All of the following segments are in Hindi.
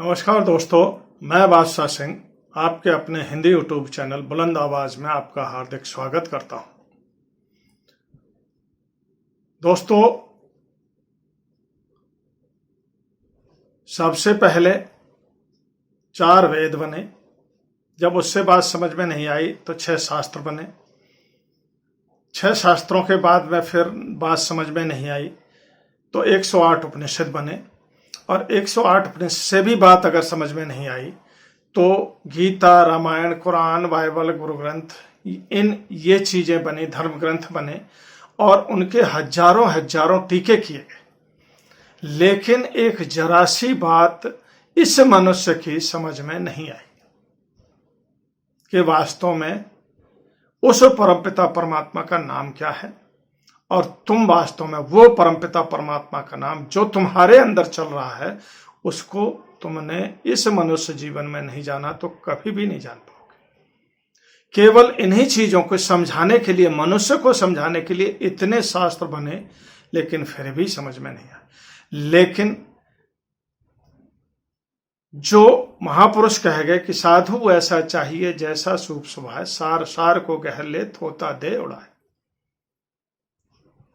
नमस्कार दोस्तों, मैं बादशाह सिंह आपके अपने हिंदी यूट्यूब चैनल बुलंद आवाज में आपका हार्दिक स्वागत करता हूं। दोस्तों, सबसे पहले 4 वेद बने। जब उससे बात समझ में नहीं आई तो 6 शास्त्र बने। 6 शास्त्रों के बाद में फिर बात समझ में नहीं आई तो 108 उपनिषद बने। और 108 उपनिषद से भी बात अगर समझ में नहीं आई तो गीता, रामायण, कुरान, बाइबल, गुरु ग्रंथ, ये चीजें बनी, धर्म ग्रंथ बने और उनके हजारों हजारों टीके किए गए। लेकिन एक जरा सी बात इस मनुष्य की समझ में नहीं आई कि वास्तव में उस परमपिता परमात्मा का नाम क्या है और तुम वास्तव में वो परमपिता परमात्मा का नाम जो तुम्हारे अंदर चल रहा है उसको तुमने इस मनुष्य जीवन में नहीं जाना तो कभी भी नहीं जान पाओगे। केवल इन्हीं चीजों को समझाने के लिए, मनुष्य को समझाने के लिए इतने शास्त्र बने, लेकिन फिर भी समझ में नहीं आया। लेकिन जो महापुरुष कह गए कि साधु ऐसा चाहिए जैसा सूप सुभाए, सार सार को गहर ले थोता दे उड़ाए।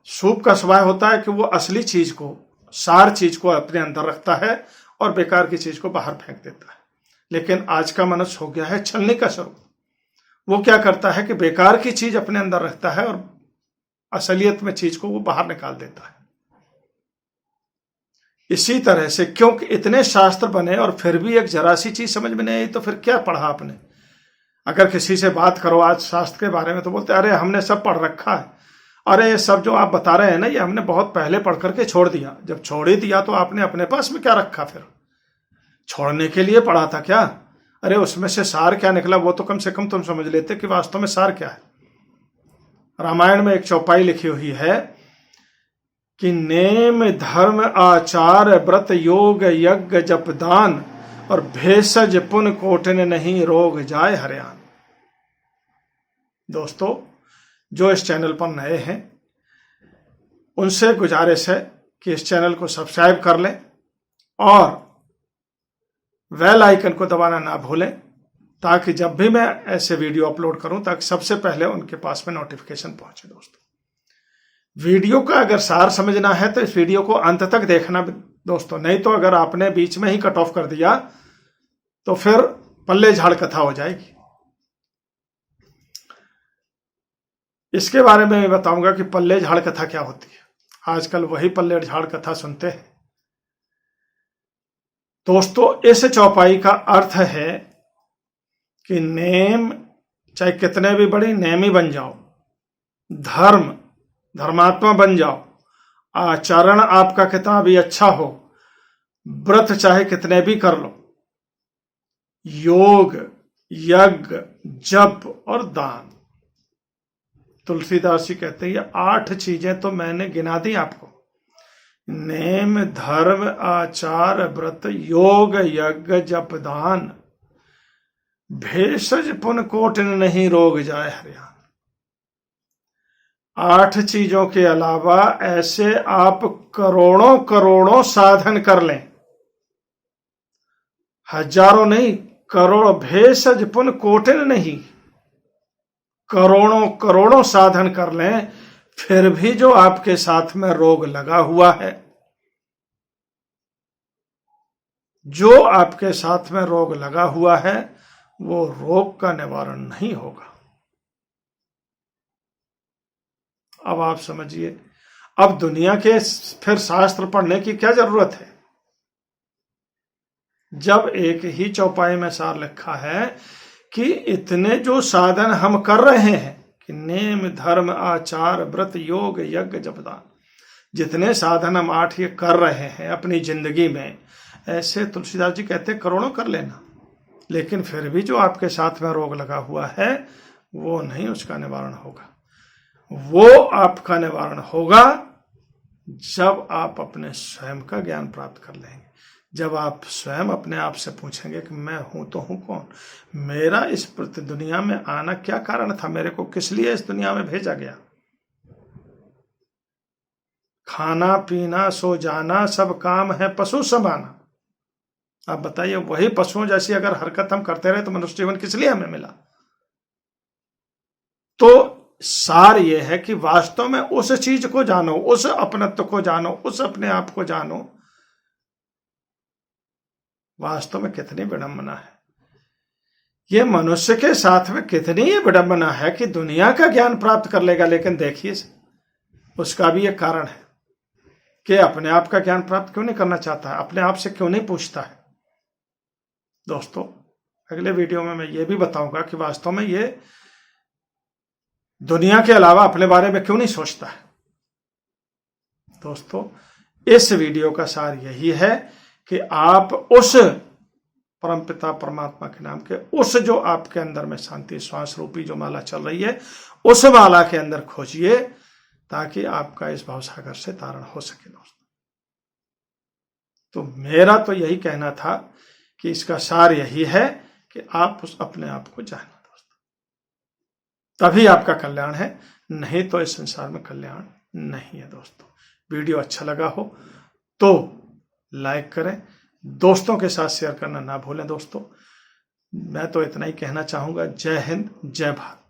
सूप का स्वभाव होता है कि वो असली चीज को, सार चीज को अपने अंदर रखता है और बेकार की चीज को बाहर फेंक देता है। लेकिन आज का मनुष्य हो गया है छलनी का स्वरूप। वो क्या करता है कि बेकार की चीज अपने अंदर रखता है और असलियत में चीज को वो बाहर निकाल देता है। इसी तरह से क्योंकि इतने शास्त्र बने और फिर भी एक जरा सी चीज समझ में नहीं आई तो फिर क्या पढ़ा आपने। अगर किसी से बात करो आज शास्त्र के बारे में तो बोलते अरे हमने सब पढ़ रखा है, अरे ये सब जो आप बता रहे हैं ना ये हमने बहुत पहले पढ़ करके छोड़ दिया। जब छोड़ ही दिया तो आपने अपने पास में क्या रखा? फिर छोड़ने के लिए पढ़ा था क्या? अरे उसमें से सार क्या निकला वो तो कम से कम तुम समझ लेते कि वास्तव में सार क्या है। रामायण में एक चौपाई लिखी हुई है कि नेम धर्म आचार व्रत योग यज्ञ जप दान और भेषज पुन कोटिन नहीं रोग जाए हरियाण। दोस्तों, जो इस चैनल पर नए हैं उनसे गुजारिश है कि इस चैनल को सब्सक्राइब कर लें और बेल आइकन को दबाना ना भूलें ताकि जब भी मैं ऐसे वीडियो अपलोड करूं ताकि सबसे पहले उनके पास में नोटिफिकेशन पहुंचे। दोस्तों, वीडियो का अगर सार समझना है तो इस वीडियो को अंत तक देखना दोस्तों, नहीं तो अगर आपने बीच में ही कट ऑफ कर दिया तो फिर पल्ले झाड़ कथा हो जाएगी। इसके बारे में मैं बताऊंगा कि पल्ले झाड़ कथा क्या होती है। आजकल वही पल्ले झाड़ कथा सुनते हैं। दोस्तों, इस चौपाई का अर्थ है कि नेम चाहे कितने भी बड़ी नेमी बन जाओ, धर्मात्मा बन जाओ, आचरण आपका कितना भी अच्छा हो, व्रत चाहे कितने भी कर लो, योग, यज्ञ, जप और दान। तुलसीदास जी कहते हैं ये 8 चीजें तो मैंने गिना दी आपको। नेम धर्म आचार व्रत योग यज्ञ जप दान भेषज पुन कोटिन नहीं रोग जाए हरियाण। 8 चीजों के अलावा ऐसे आप करोड़ों करोड़ों साधन कर लें, हजारों नहीं करोड़, भेषज पुन कोटिन नहीं, करोड़ों करोड़ों साधन कर लें फिर भी जो आपके साथ में रोग लगा हुआ है, जो आपके साथ में रोग लगा हुआ है वो रोग का निवारण नहीं होगा। अब आप समझिए, अब दुनिया के फिर शास्त्र पढ़ने की क्या जरूरत है जब एक ही चौपाई में सार लिखा है कि इतने जो साधन हम कर रहे हैं कि नेम धर्म आचार व्रत योग यज्ञ जपदान, जितने साधन हम 8 ये कर रहे हैं अपनी जिंदगी में, ऐसे तुलसीदास जी कहते हैं करोड़ों कर लेना, लेकिन फिर भी जो आपके साथ में रोग लगा हुआ है वो नहीं उसका निवारण होगा। वो आपका निवारण होगा जब आप अपने स्वयं का ज्ञान प्राप्त कर लेंगे, जब आप स्वयं अपने आप से पूछेंगे कि मैं हूं तो हूं कौन, मेरा इस प्रति दुनिया में आना क्या कारण था, मेरे को किस लिए इस दुनिया में भेजा गया। खाना पीना सो जाना सब काम है पशु समाना, आप बताइए, वही पशुओं जैसी अगर हरकत हम करते रहे तो मनुष्य जीवन किस लिए हमें मिला? तो सार यह है कि वास्तव में उस चीज को जानो, उस अपनत्व को जानो, उस अपने आप को जानो, वास्तव में कितनी विडंबना है। ये मनुष्य के साथ में कितनी ये विडंबना है कि दुनिया का ज्ञान प्राप्त कर लेगा, लेकिन देखिए उसका भी एक कारण है कि अपने आप का ज्ञान प्राप्त क्यों नहीं करना चाहता है, अपने आप से क्यों नहीं पूछता है। दोस्तों, अगले वीडियो में मैं ये भी बताऊंगा कि वास्तव में ये दुनिया के अलावा अपने बारे में क्यों नहीं सोचता है। दोस्तों, इस वीडियो का सार यही है कि आप उस परमपिता परमात्मा के नाम के उस जो आपके अंदर में शांति श्वास रूपी जो माला चल रही है, उस माला के अंदर खोजिए, ताकि आपका इस भावसागर से तारण हो सके। दोस्तों, तो मेरा तो यही कहना था कि इसका सार यही है कि आप उस अपने आप को जाने दोस्तों, तभी आपका कल्याण है, नहीं तो इस संसार में कल्याण नहीं है। दोस्तों, वीडियो अच्छा लगा हो तो लाइक करें, दोस्तों के साथ शेयर करना ना भूलें। दोस्तों, मैं तो इतना ही कहना चाहूंगा। जय हिंद, जय भारत।